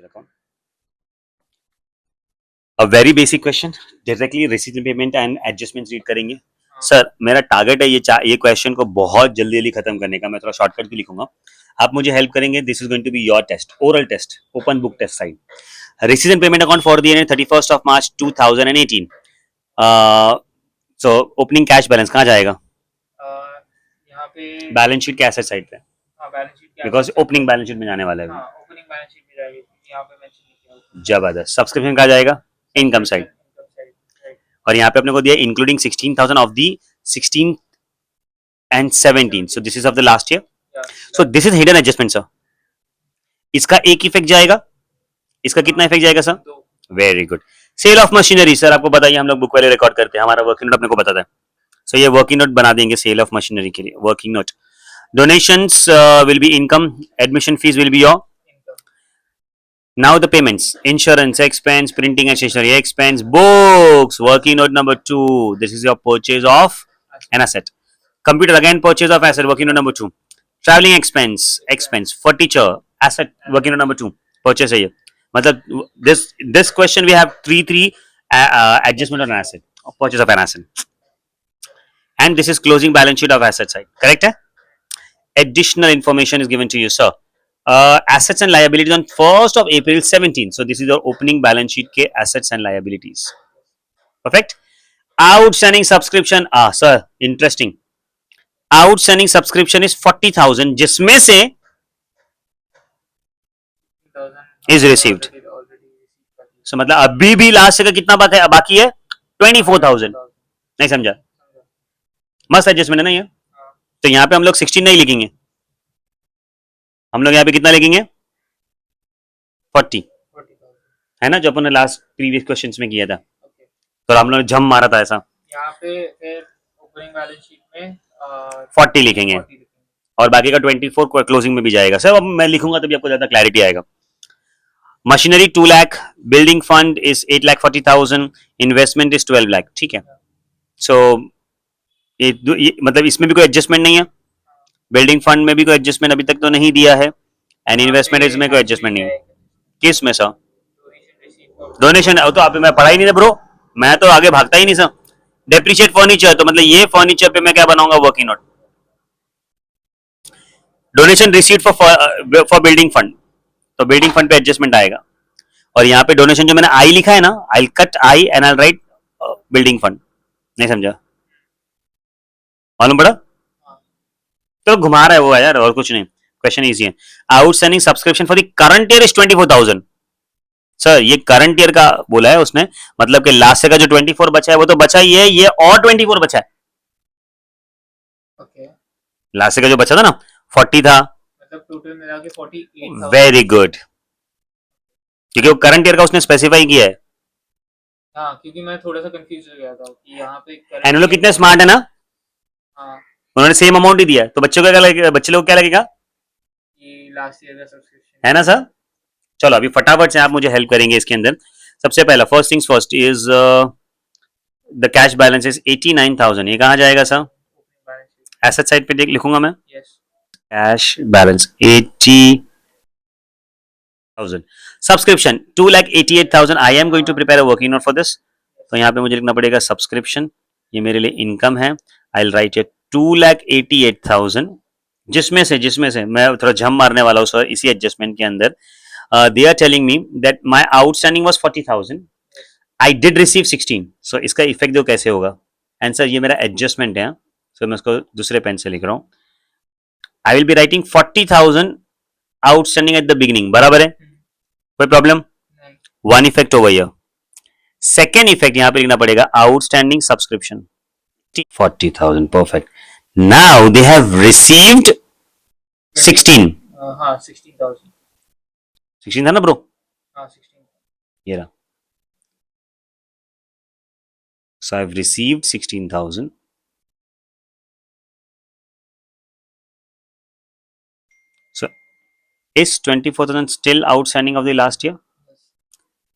account. A very basic question. Directly receipt payment and adjustments read करेंगे. Sir मेरा target है ये question को बहुत जल्दी जल्दी खत्म करने का. मैं थोड़ा शॉर्टकट भी लिखूंगा, आप मुझे हेल्प करेंगे. This is going to be your test, oral test, open book test side. Receipt and payment account for the year 31st of March 2018. So opening cash balance कहाँ जाएगा? यहाँ पे बैलेंस शीट के एसेट साइड पे. Balance sheet because opening balance sheet में जाने वाला है. ओपनिंग बैलेंस शीट में जाएगी, यहाँ पे मेंशन नहीं किया. जबरदस्त. सब्सक्रिप्शन कहाँ जाएगा? Income side. और यहाँ पे अपने को दिया including 16,000 of the 16 and 17. So this is of the last year. So this is hidden adjustment sir. इसका एक इफेक्ट जाएगा, इसका कितना इफेक्ट जाएगा sir? Very good. Sale of machinery sir आपको बताइए, हम लोग बुक वाले रिकॉर्ड करते हैं, हमारा वर्किंग नोट अपने को बताता है. सो ये वर्किंग नोट बना देंगे सेल ऑफ मशीनरी के लिए. Working note. Donations will be income, admission fees will be your. Now the payments, insurance expense, printing and stationery expense, books, working note number 2. This is your purchase of an asset. Computer, again purchase of asset, working note number 2. Traveling expense, furniture, asset, working note number 2. Purchase है ये. मतलब this question we have three adjustment on an asset, purchase of an asset. And this is closing balance sheet of asset side. Correct है? Additional information is given to you, sir. Assets and liabilities on 1st of April 17. So this is your opening balance sheet के assets and liabilities. Perfect. Outstanding subscription. Sir, interesting. Outstanding subscription is 40,000, जिसमें से is received. So मतलब अभी भी last का कितना बाकी है? 24,000. नहीं समझा? मस्त एडजस्टमेंट है ना ये. तो यहाँ पे हम लोग 16 नहीं लिखेंगे, हम लोग यहाँ पे कितना लिखेंगे? 40 है ना, जो अपन ने लास्ट प्रीवियस क्वेश्चंस में किया था. तो हम लोग ने झम मारा था ऐसा. यहाँ पे फिर ओपनिंग बैलेंस शीट में 40 लिखेंगे और बाकी का 24 क्लोजिंग में भी जाएगा. सर अब मैं लिखूंगा तभी आपको ज्यादा क्लैरिटी आएगा. Machinery 2 lakh, building fund is 8,40,000, investment is 12 lakh. ठीक है. सो ये मतलब इसमें भी कोई एडजस्टमेंट नहीं है, बिल्डिंग फंड में भी कोई एडजस्टमेंट अभी तक तो नहीं दिया है, एंड इन्वेस्टमेंट इसमें कोई एडजस्टमेंट नहीं है. किस में सर? डोनेशन. तो आप मैं पढ़ा ही नहीं था ब्रो, मैं तो आगे भागता ही नहीं सर. डेप्रिशिएट फर्नीचर, तो मतलब ये फर्नीचर पे मैं क्या बनाऊंगा? Working note. Donation receipt for building fund, तो बिल्डिंग फंड पे एडजस्टमेंट आएगा. और यहाँ पे डोनेशन जो मैंने आई लिखा है ना, I cut I and I right building fund. नहीं समझा? मालूम पड़ा? तो घुमा रहा है वो यार, और कुछ नहीं. क्वेश्चन इजी है. Outstanding subscription for the current year is 24,000. Sir ये करंट ईयर का बोला है उसने, मतलब कि लास्ट से का जो 24 बचा है वो तो बचा ही है, ये और 24 बचा है. ओके. लास्ट से का जो बचा था ना 40 था, मतलब टोटल मिला के 48,000. वेरी गुड, क्योंकि वो करंट ईयर का उसने स्पेसिफाई किया है. हाँ, क्योंकि मैं थोड़ा सा कंफ्यूज हो गया था कि यहाँ पे एंड लोग कितने स्मार्ट है ना. हाँ, उन्होंने सेम अमाउंट ही दिया है, तो बच्चों को क्या लगेगा? बच्चे लोग क्या लगेगा ये लास्ट ईयर का सब्सक्रिप्शन है ना सर. चलो अभी फटाफट से आप मुझे हेल्प करेंगे इसके अंदर. सबसे पहला first things first is the cash balance is 89,000. ये कहाँ जाएगा सर? एसेट साइड पे देख लिखूंगा मैं. Cash balance 80,000. Subscription 2,88,000. I am going to prepare a working note for this. तो यहाँ पे मुझे लिखना पड़ेगा सब्सक्रिप्शन, ये मेरे लिए इनकम है. आई विल राइट इट 2,88,000, जिसमें से मैं थोड़ा झम मारने वाला हूँ सर इसी एडजस्टमेंट के अंदर. They are telling me that my outstanding was 40,000. I did receive 16. So इसका इफेक्ट दो कैसे होगा? एंड सर ये मेरा एडजस्टमेंट है, so मैं इसको दूसरे पेन से लिख रहा हूँ. I will be writing 40,000 outstanding at the beginning. बराबर है? कोई problem? One effect over here. Second effect यहाँ पे लिखना पड़ेगा outstanding subscription 40,000. Perfect. Now they have received 16. हाँ 16,000. 16 था ना ब्रो? हाँ 16. ये रहा. So I've received 16,000. So is 24,000 still outstanding of the last year?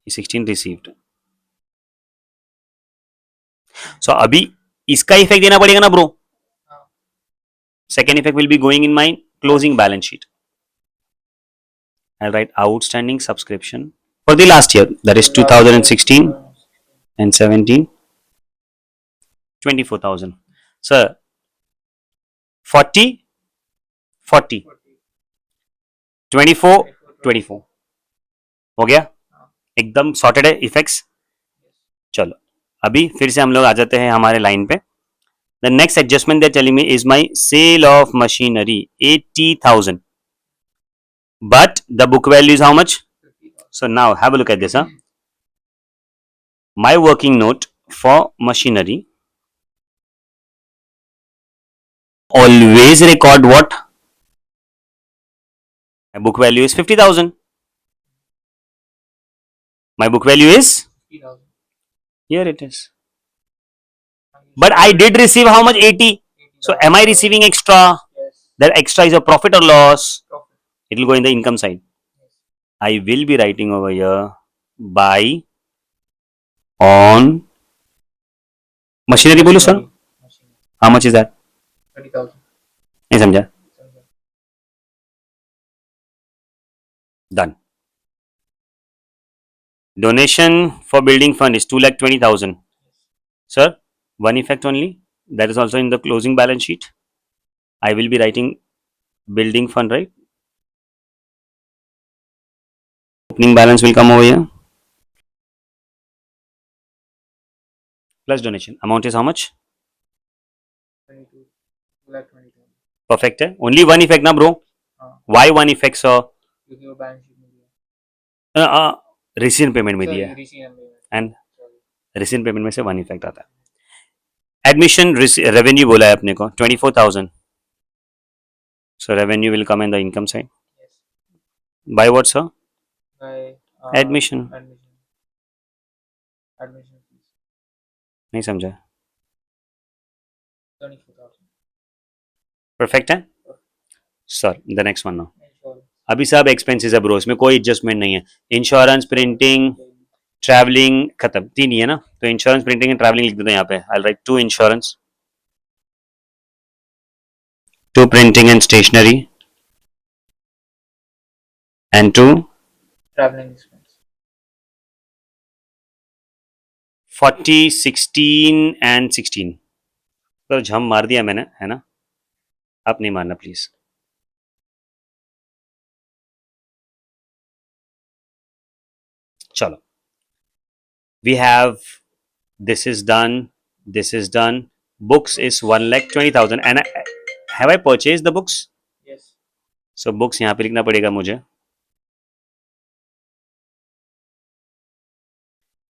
16 received. So अभी इसका इफेक्ट देना पड़ेगा ना bro. Second effect will be going in my closing balance sheet. I'll write outstanding subscription for the last year, that is 2016 and 17, 24,000. Sir, 40, 40, 24, 24 हो गया, एकदम sorted है effects. चलो अभी फिर से हम लोग आ जाते हैं हमारे लाइन पे. The next adjustment they're telling me is my sale of machinery 80,000, but the book value is how much? So now have a look at this. My working note for machinery always record what? My book value is 50,000. My book value is 50,000. here it is. But I did receive how much? 80. So am I receiving extra? Yes. That extra is a profit or loss? Profit. It will go in the income side. I will be writing over here buy on machinery. बोलो sir. Machine. How much is that? 30,000. नहीं समझा. Done. Donation for building fund is 2,20,000. Sir, one effect only. That is also in the closing balance sheet. I will be writing building fund, right? Opening balance will come over here. Plus donation. Amount is how much? 22. 2,20,000. Perfect है. Only one effect ना bro. हाँ. Why one effect sir? क्योंकि वो balance sheet में दिया. Receipt payment में दिया है. Sorry, receipt में. And Sorry. receipt payment में से one effect आता है. Admission revenue बोला है अपने को 24,000. So revenue will come in the income side. Yes. By what sir? By Admission. Admission fees. नहीं समझा. 24,000. Perfect है. Sir, the next one now. Insurance. अभी सब एक्सपेंसेस है ब्रो, इसमें कोई एडजस्टमेंट नहीं है. इंश्योरेंस, प्रिंटिंग, ट्रैवलिंग खत्म. तीन ही है ना, तो इंश्योरेंस, प्रिंटिंग एंड ट्रैवलिंग लिख देते हैं यहाँ पे. I write 2 insurance, 2 printing and stationery and 2 Traveling expense. 40, 16 and 16. तो झम मार दिया मैंने, है ना. आप नहीं मारना प्लीज. चलो, we have this is done, this is done. Books is 1,20,000 and have I purchased the books? Yes. So books यहाँ पे लिखना पड़ेगा मुझे.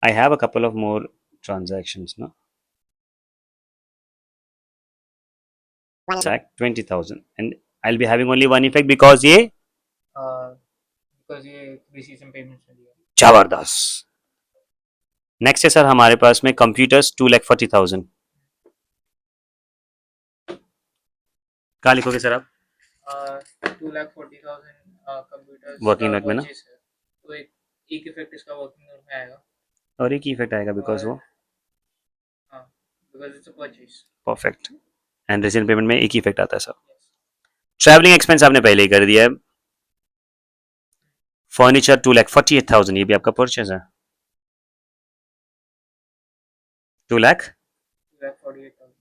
I have a couple of more transactions now. Exact 20,000 and I'll be having only one effect because ये Because ये receipts and payments में दिया. जबरदस्त. नेक्स्ट है सर हमारे पास में कंप्यूटर्स 2,40,000. कहाँ लिखोगे सर आप? 2,40,000 कंप्यूटर्स Working note में ना? तो एक इफेक्ट इसका वर्किंग नोट में आएगा. और एक ही इफेक्ट आएगा बिकॉज वो हाँ, because it's a purchase. Perfect. And receipt payment में एक ही इफेक्ट आता है सर. ट्रैवलिंग एक्सपेंस आपने पहले ही कर दिया है. फर्नीचर 2,48,000, ये भी आपका परचेज है. 2,48,000.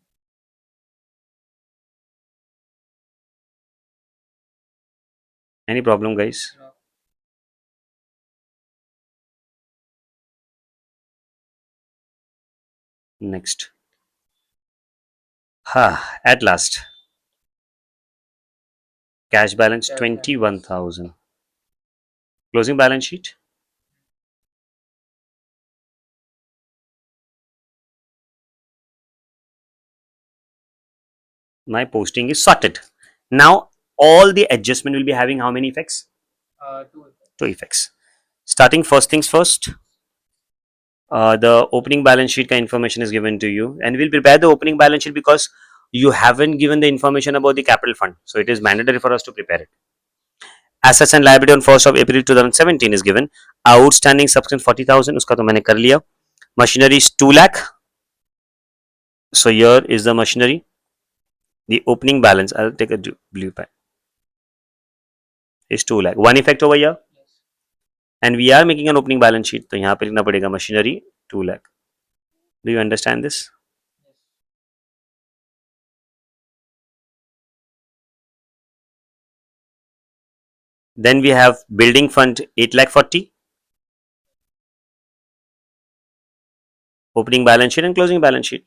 Any problem guys? No. Next. At last. Cash balance 21,000. Closing balance sheet. My posting is sorted. Now all the adjustment will be having how many effects? 2 effects. Starting first things first. The opening balance sheet information is given to you, and we'll prepare the opening balance sheet because you haven't given the information about the capital fund, so it is mandatory for us to prepare it. Assets and liability on 1st of April 2017 is given. Outstanding subscription 40,000, उसका तो मैंने कर लिया. Machinery is 2 lakh. So here is the machinery. The opening balance, I'll take a blue pen, is 2 lakh. One effect over here. and we are making an opening balance sheet, तो यहाँ पे लिखना पड़ेगा machinery 2 lakh. Do you understand this? Then we have building fund 8 lakh 40, opening balance sheet and closing balance sheet.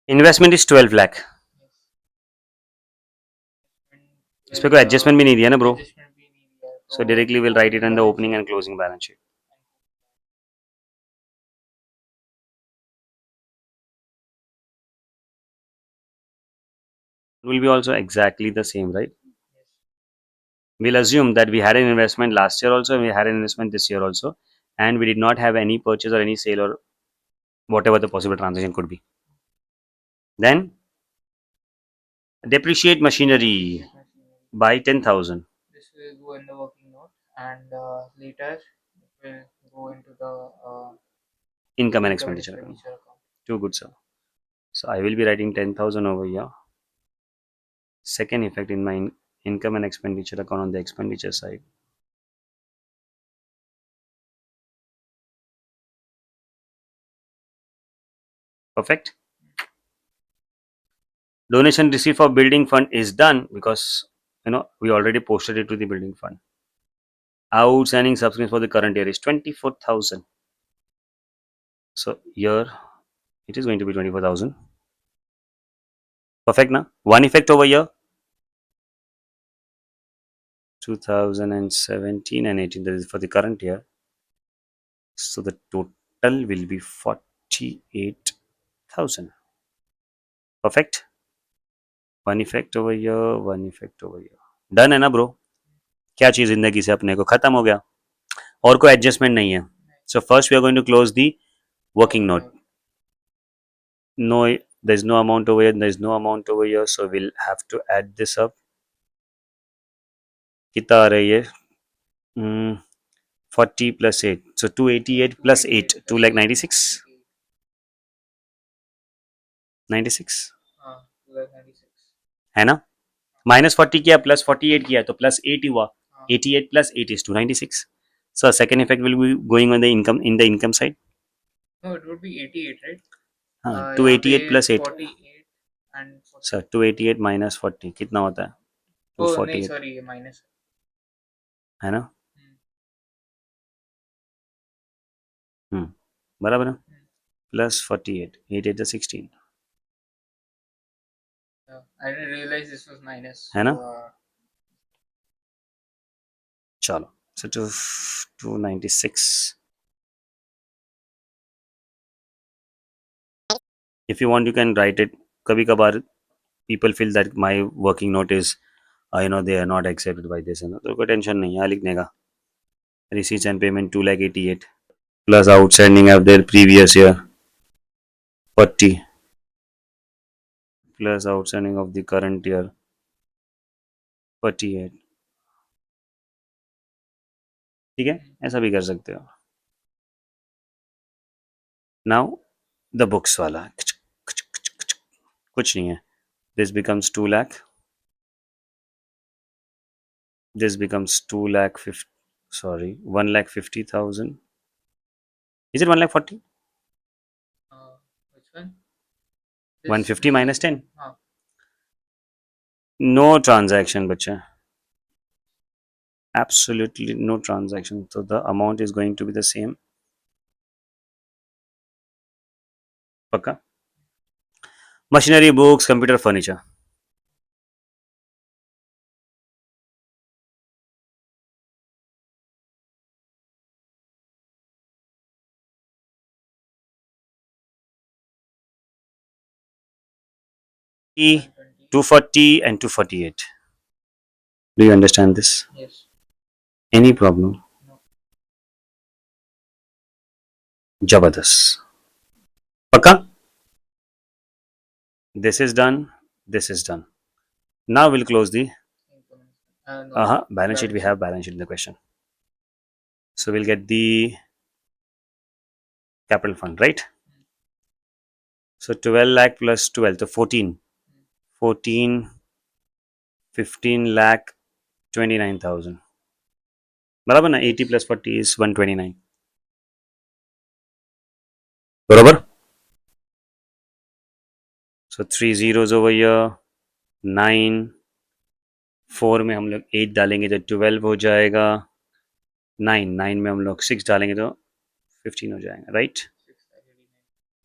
Investment is 12 lakh. इस पे कोई adjustment भी नहीं दिया ना ब्रो, एडजस्टमेंट भी नहीं दिया है, so directly we'll write it in the opening and closing balance sheet. It will be also exactly the same, right? We'll assume that we had an investment last year also, and we had an investment this year also, and we did not have any purchase or any sale or whatever the possible transaction could be. Then depreciate machinery by 10,000. This will go in the working note, and later it will go into the Income and expenditure account. account. Too good, sir. So I will be writing 10,000 over here. Second effect in my income and expenditure account on the expenditure side. Perfect. Donation received for building fund is done because we already posted it to the building fund. Outstanding subscription for the current year is 24,000. So here it is going to be 24,000. Perfect now. One effect over here. 2017 and 18, that is for the current year. So the total will be 48,000. Perfect. One effect over here, one effect over here. Done है ना bro? क्या चीज जिंदगी से अपने को खत्म हो गया, और कोई एडजस्टमेंट नहीं है. So first we are going to close the working note. No, there is no amount over here, there is no amount over here, so we'll have to add this up. कितना आ रही है? 40 plus 8, so 288 plus 8, 296. 96 है ना? Minus 40 किया plus 48 किया तो plus 8 हुआ. 88 plus 8 is 296. So second effect will be going on the income, in the income side. No, it would be 88, right? 288 plus 8. 48 and 40. Sir 288 minus 40 कितना होता है? Oh, नहीं 248 sorry, ये minus है ना? बराबर है. Plus 48, 8 8 16 I didn't realize this was minus. है ना? So, चलो, so 296. If you want, you can write it. कभी कभार people feel that my working note is they are not accepted by this, तो कोई टेंशन नहीं है लिखने का. Receipts and payment 288 plus outstanding of their previous year 40 plus outstanding of the current year 48. ठीक है, ऐसा भी कर सकते हो. Now the books वाला कुछ नहीं है. This becomes 2 lakh. This becomes 2 lakh 50, sorry, 1 lakh 50,000. Is it 1 lakh 40? which one? 150 minus 10. हाँ. No transaction, बच्चा. Absolutely no transaction. So the amount is going to be the same. पक्का. Machinery, books, computer, furniture. E 240 and 248. Do you understand this? Yes. Any problem? No. Jabardast. Paka? This is done. This is done. Now we'll close the No. balance sheet. We have balance sheet in the question. So we'll get the capital fund, right? So 12 lakh plus 12, so 14. 14, 15 lakh 29,000. बराबर ना. 80 plus 40 is 129. बराबर. So 3 zeros over here. 9. 4 में हम लोग 8 डालेंगे तो 12 हो जाएगा. 9 में हम लोग 6 डालेंगे तो 15 हो जाएगा. Right.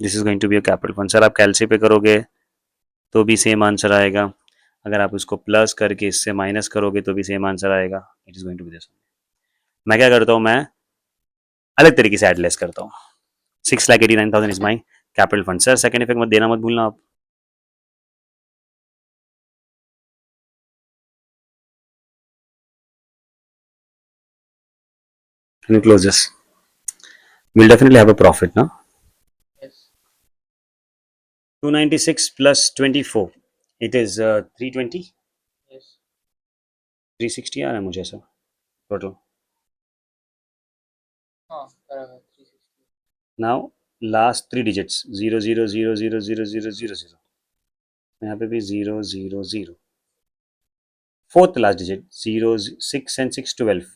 This is going to be a capital fund. Sir आप कैलसी पे करोगे तो भी सेम आंसर आएगा. अगर आप उसको प्लस करके इससे माइनस करोगे तो भी सेम आंसर आएगा. It is going to be this. मैं क्या करता हूँ, मैं अलग तरीके से एड लेस करता हूँ. 6,89,000 is my capital fund. Sir second effect मत देना, मत भूलना आप. Can you close this? We'll definitely have a profit now. Yes. 296 plus 24. It is 320. Yes. 360 आ रहा है मुझे ऐसा टोटल. हाँ बराबर 360. Now last 3 digits 0 0 0 0 0 0 0 0. यहाँ पे भी 0 0 0. Fourth last digit 0 6 and 6 12.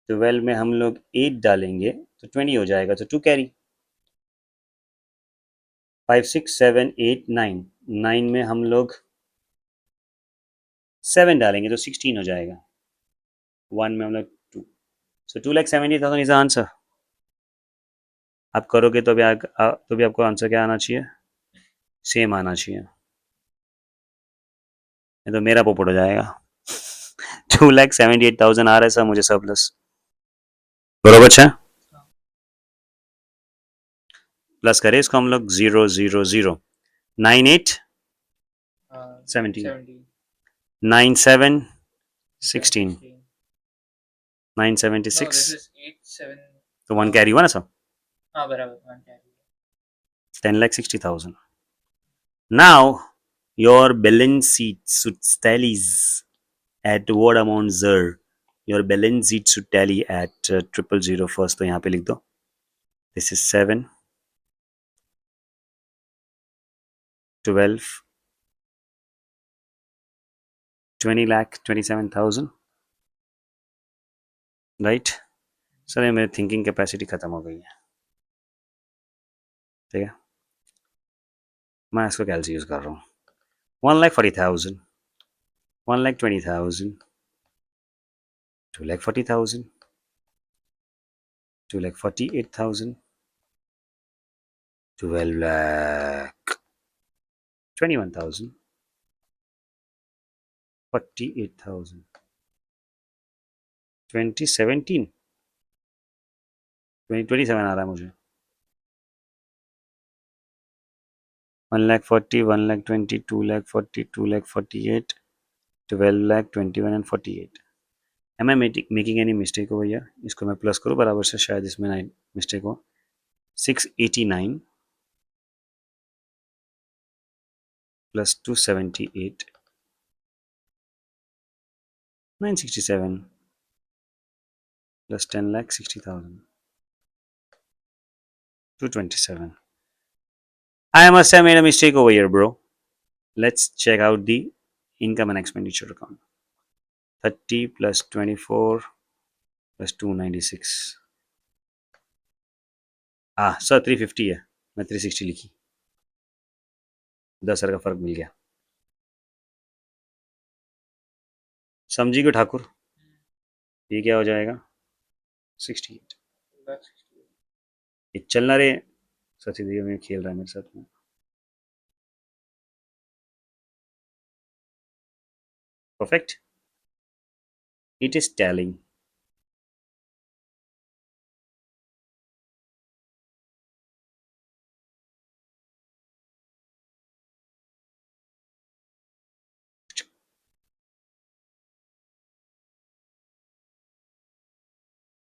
12 में हम लोग 8 डालेंगे तो 20 हो जाएगा. तो 2 कैरी. 5 6 7 8 9. 9 में हम लोग 7 डालेंगे तो 16 हो जाएगा. 1 में हम लोग 2. सो 2,70,000 इज आंसर. आप करोगे तो भी आपको आंसर क्या आना चाहिए? सेम आना चाहिए. ये तो मेरा पोपट हो जाएगा. 2,78,000 आ रहा है सर मुझे सरप्लस. बरोबर है. प्लस करें इसको हम लोग 0 0 0. 9 8 17. 9 7 16. 976. No, this is 8 7. तो 1 कैरी हुआ ना सर. हाँ बराबर 1 carry. 10,60,000. Now your balance sheet tallies at what amount, sir? Your balance sheet should tally at 000 first. तो यहाँ पे लिख दो. This is 7, 12, 20 lakh 27,000. Right. Sir ये मेरी थिंकिंग कैपेसिटी खत्म हो गई है. ठीक है, मैं इसको कैलसी यूज कर रहा हूँ. 1,40,000, 1,20,000, 2,40,000, 2,48,000, 12,21,000, 48,000, 2017, 2027 आ रहा है मुझे. 1,40,000, 1,20,000, 2,40,000, 2,48,000, 12,21,000 and 48. Am I making any mistake over here? इसको मैं प्लस करूँ बराबर से, शायद इसमें ना मिस्टेक हो. 689 plus 278, 967 plus 10,60,000, 227. I must have made a mistake over here, bro. Let's check out the income and expenditure account. 30 plus 24 plus 296. Sir 350 है, मैं 360 लिखी. 10 का फर्क मिल गया. समझी क्यों ठाकुर? ये क्या हो जाएगा? 68. ये चलना रे. सची देवी में खेल रहा है मेरे साथ में. Perfect. It is tallying.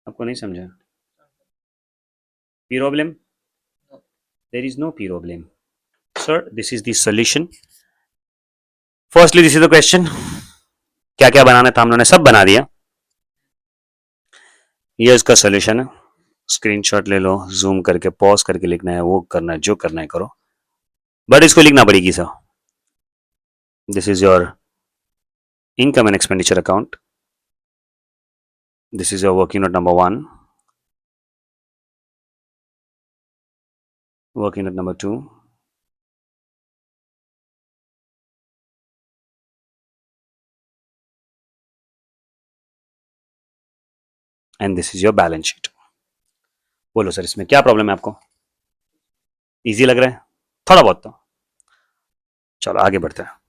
आपको नहीं समझा? Problem? No. There is no problem. Sir, this is the solution. Firstly, this is the question. क्या क्या बनाना था हम लोगों ने सब बना दिया. ये इसका सोल्यूशन है. स्क्रीनशॉट ले लो, जूम करके पॉज करके लिखना है, वो करना है, जो करना है करो. बट इसको लिखना पड़ेगी sir. This is your income and expenditure account. This is your working note number 1, working note number 2, and this is your balance sheet. बोलो सर इसमें क्या प्रॉब्लम है आपको? इजी लग रहा है? थोड़ा बहुत तो. चलो आगे बढ़ते हैं.